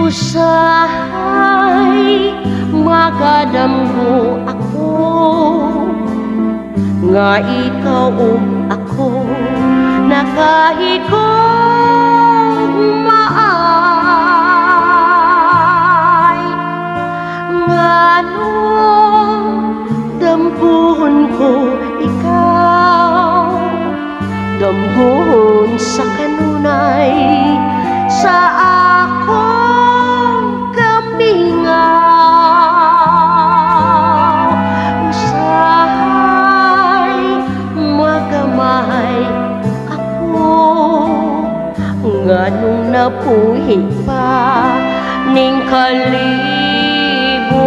Usahay magadamgo ako nga ikaw ug ako nakahigong maay. Ngano dampuhon ko ikaw, dampuhon sa kanunay sa akong kamingaw. Usahay magamay ako nganong napuhi pa ning kalibo.